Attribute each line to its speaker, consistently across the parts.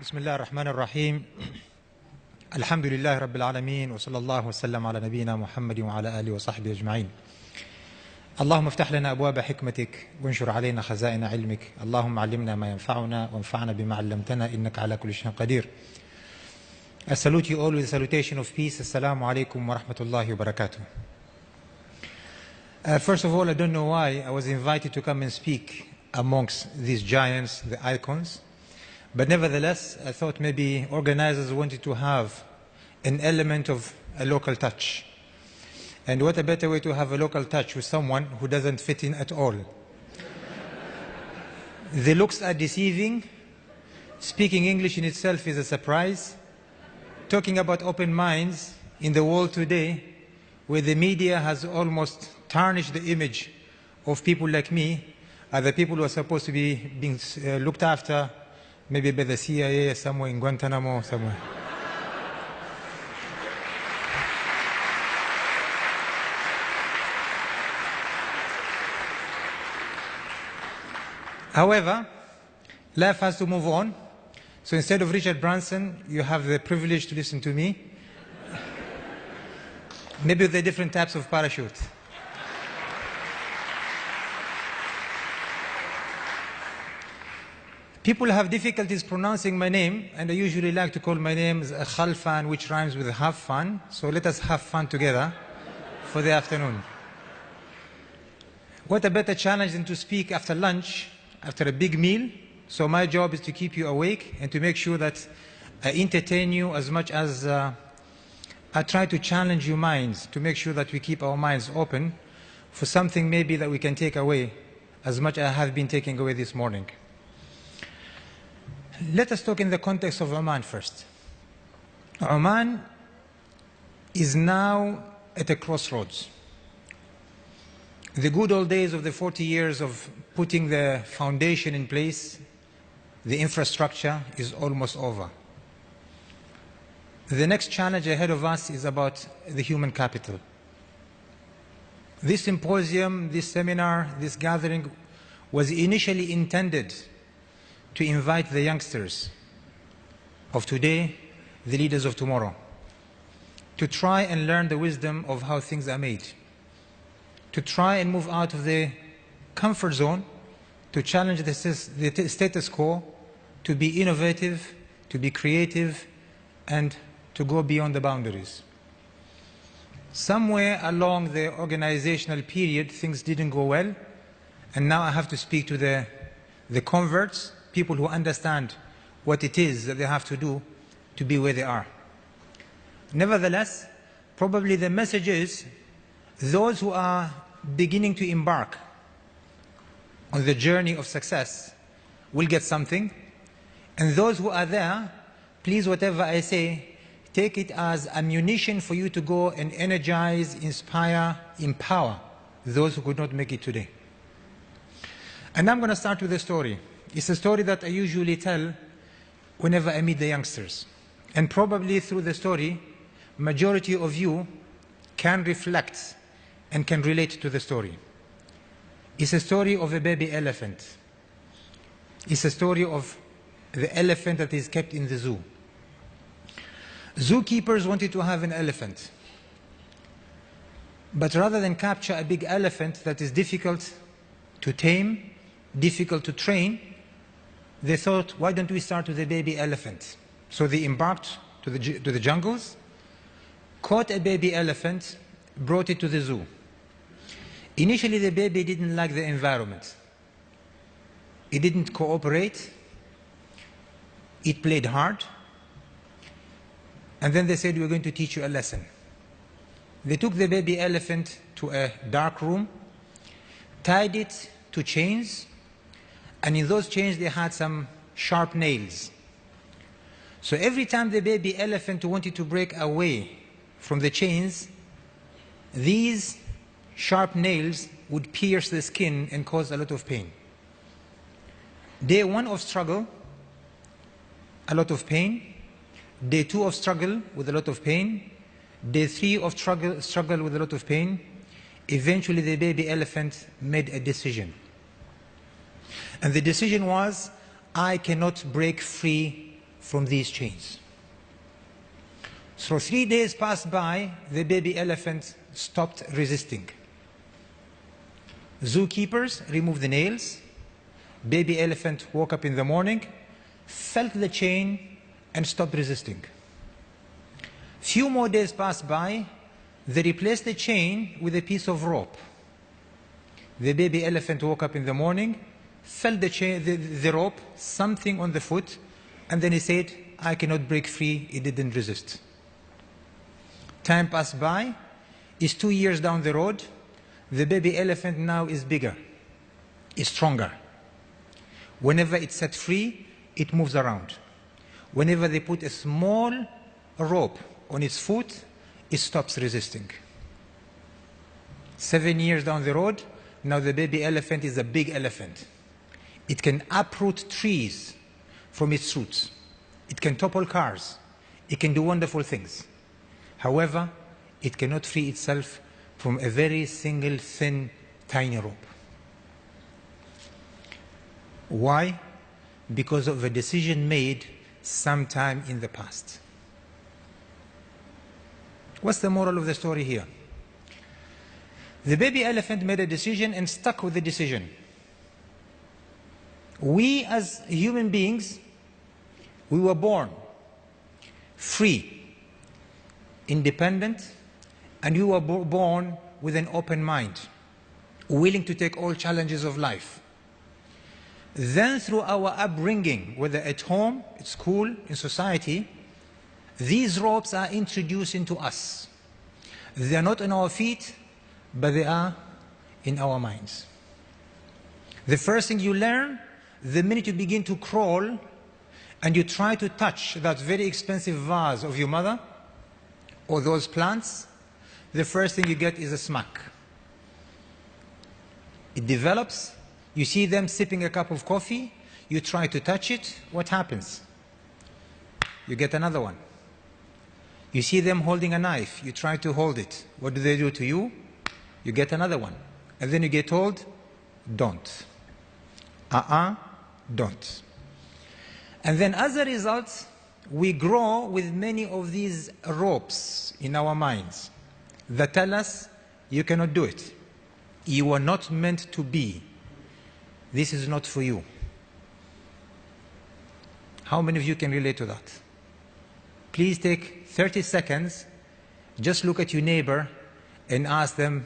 Speaker 1: بسم الله الرحمن الرحيم. الحمد لله رب العالمين، وصلى الله وسلم على نبينا محمد وعلى آله وصحبه أجمعين. اللهم افتح لنا أبواب حكمتك وانشر علينا خزائن علمك. اللهم علمنا ما ينفعنا وانفعنا بما علمتنا إنك على كل شيء قدير. I salute you all with the salutation of peace. Assalamu alaikum wa rahmatullahi wa barakatuh. First of all, I don't know why I was invited to come and speak amongst these giants, the icons. But nevertheless, I thought maybe organizers wanted to have an element of a local touch. And what a better way to have a local touch with someone who doesn't fit in at all. The looks are deceiving. Speaking English in itself is a surprise. Talking about open minds in the world today, where the media has almost tarnished the image of people like me, are the people who are supposed to be being looked after, maybe by the CIA somewhere in Guantanamo somewhere. However, life has to move on. So instead of Richard Branson, you have the privilege to listen to me. Maybe with the different types of parachute. People have difficulties pronouncing my name, and I usually like to call my name Khalfan, which rhymes with have fun. So let us have fun together for the afternoon. What a better challenge than to speak after lunch, after a big meal. So my job is to keep you awake and to make sure that I entertain you as much as I try to challenge your minds, to make sure that we keep our minds open for something maybe that we can take away as much as I have been taking away this morning. Let us talk in the context of Oman first. Oman is now at a crossroads. The good old days of the 40 years of putting the foundation in place, the infrastructure, is almost over. The next challenge ahead of us is about the human capital. This symposium, this seminar, this gathering was initially intended to invite the youngsters of today, the leaders of tomorrow, to try and learn the wisdom of how things are made, to try and move out of the comfort zone, to challenge the status quo, to be innovative, to be creative, and to go beyond the boundaries. Somewhere along the organizational period, things didn't go well, and now I have to speak to the converts, people who understand what it is that they have to do to be where they are. Nevertheless, probably the message is those who are beginning to embark on the journey of success will get something, and those who are there, please, whatever I say, take it as ammunition for you to go and energize, inspire, empower those who could not make it today. And I'm going to start with a story. It's a story that I usually tell whenever I meet the youngsters. And probably through the story, majority of you can reflect and can relate to the story. It's a story of a baby elephant. It's a story of the elephant that is kept in the zoo. Zookeepers wanted to have an elephant. But rather than capture a big elephant that is difficult to tame, difficult to train, they thought, why don't we start with a baby elephant? So they embarked to the jungles, caught a baby elephant, brought it to the zoo. Initially, the baby didn't like the environment. It didn't cooperate. It played hard. And then they said, we're going to teach you a lesson. They took the baby elephant to a dark room, tied it to chains, and in those chains they had some sharp nails. So every time the baby elephant wanted to break away from the chains, these sharp nails would pierce the skin and cause a lot of pain. Day one of struggle, a lot of pain. Day two of struggle with a lot of pain. Day three of struggle with a lot of pain. Eventually the baby elephant made a decision. And the decision was, I cannot break free from these chains. So 3 days passed by, the baby elephant stopped resisting. Zookeepers removed the nails. Baby elephant woke up in the morning, felt the chain, and stopped resisting. Few more days passed by, they replaced the chain with a piece of rope. The baby elephant woke up in the morning, felt the rope, something on the foot, and then he said, I cannot break free. It didn't resist. Time passed by. It's 2 years down the road. The baby elephant now is bigger, is stronger. Whenever it's set free, it moves around. Whenever they put a small rope on its foot, it stops resisting. 7 years down the road, now the baby elephant is a big elephant. It can uproot trees from its roots. It can topple cars. It can do wonderful things. However, it cannot free itself from a very single, thin, tiny rope. Why? Because of a decision made sometime in the past. What's the moral of the story here? The baby elephant made a decision and stuck with the decision. We as human beings, we were born free, independent, and we were born with an open mind, willing to take all challenges of life. Then through our upbringing, whether at home, at school, in society, these ropes are introduced into us. They are not on our feet, but they are in our minds. The first thing you learn, the minute you begin to crawl and you try to touch that very expensive vase of your mother or those plants, the first thing you get is a smack. It develops. You see them sipping a cup of coffee. You try to touch it. What happens? You get another one. You see them holding a knife. You try to hold it. What do they do to you? You get another one. And then you get told, don't. Don't. And then as a result, we grow with many of these ropes in our minds that tell us, you cannot do it. You are not meant to be. This is not for you. How many of you can relate to that? Please take 30 seconds, just look at your neighbor and ask them,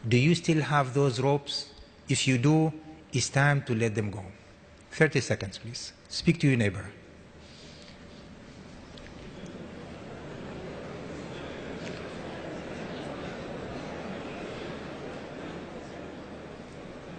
Speaker 1: do you still have those ropes? If you do, it's time to let them go. 30 seconds, please. Speak to your neighbor.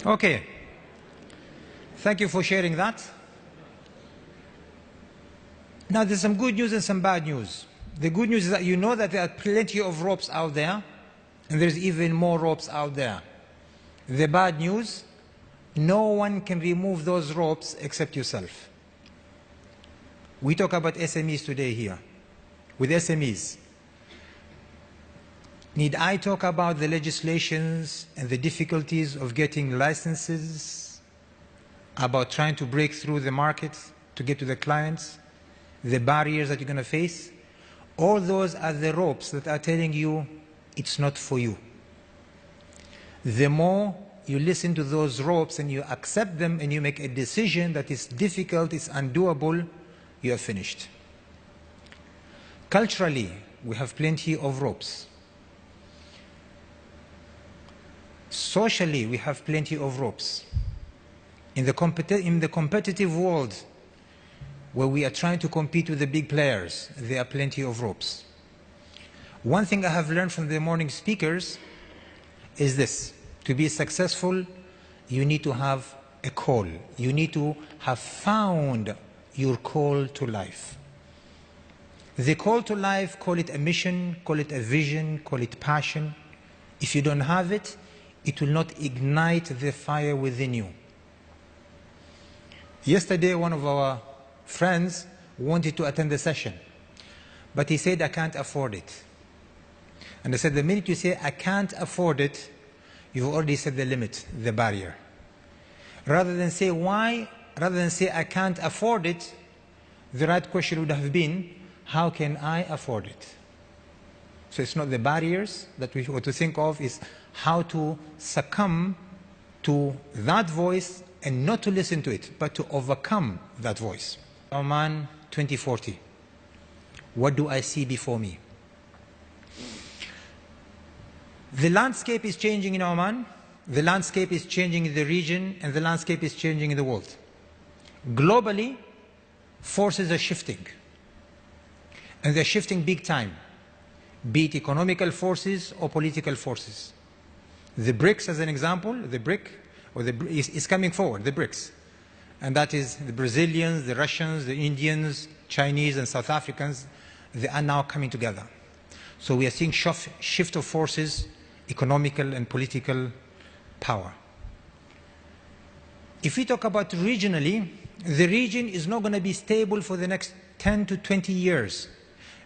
Speaker 1: Okay. Thank you for sharing that. Now there's some good news and some bad news. The good news is that you know that there are plenty of ropes out there, and there's even more ropes out there. The bad news, no one can remove those ropes except yourself. We talk about SMEs today here. With SMEs, need I talk about the legislations and the difficulties of getting licenses, about trying to break through the market to get to the clients, the barriers that you're going to face? All those are the ropes that are telling you it's not for you. The more you listen to those ropes and you accept them and you make a decision that is difficult, it's undoable, you are finished. Culturally, we have plenty of ropes. Socially, we have plenty of ropes. In the competitive world, where we are trying to compete with the big players, there are plenty of ropes. One thing I have learned from the morning speakers is this: to be successful, you need to have a call. You need to have found your call to life. The call to life, call it a mission, call it a vision, call it passion. If you don't have it, it will not ignite the fire within you. Yesterday, one of our friends wanted to attend the session, but he said, I can't afford it. And I said, the minute you say, I can't afford it, you've already set the limit, the barrier. Rather than say why, rather than say, I can't afford it, the right question would have been, how can I afford it? So it's not the barriers that we ought to think of, is how to succumb to that voice and not to listen to it, but to overcome that voice. Oman 2040. What do I see before me? The landscape is changing in Oman, the landscape is changing in the region, and the landscape is changing in the world. Globally, forces are shifting, and they're shifting big time, be it economical forces or political forces. The BRICS, as an example, is coming forward, the BRICS. And that is the Brazilians, the Russians, the Indians, Chinese, and South Africans. They are now coming together. So we are seeing shift of forces, economical and political power. If we talk about regionally, the region is not going to be stable for the next 10 to 20 years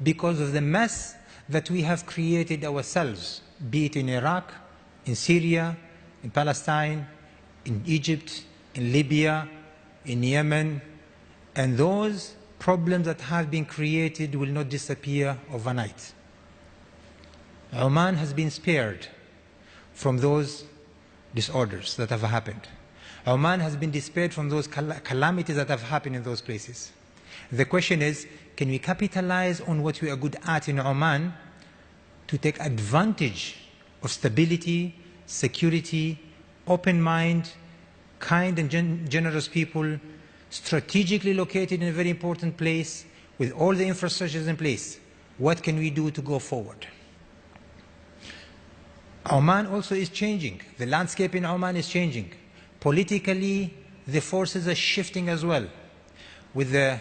Speaker 1: because of the mess that we have created ourselves, be it in Iraq, in Syria, in Palestine, in Egypt, in Libya, in Yemen, and those problems that have been created will not disappear overnight. Oman has been spared from those disorders that have happened. Oman has been spared from those calamities that have happened in those places. The question is, can we capitalize on what we are good at in Oman to take advantage of stability, security, open mind, kind and generous people, strategically located in a very important place, with all the infrastructures in place? What can we do to go forward? Oman also is changing. The landscape in Oman is changing. Politically, the forces are shifting as well. With the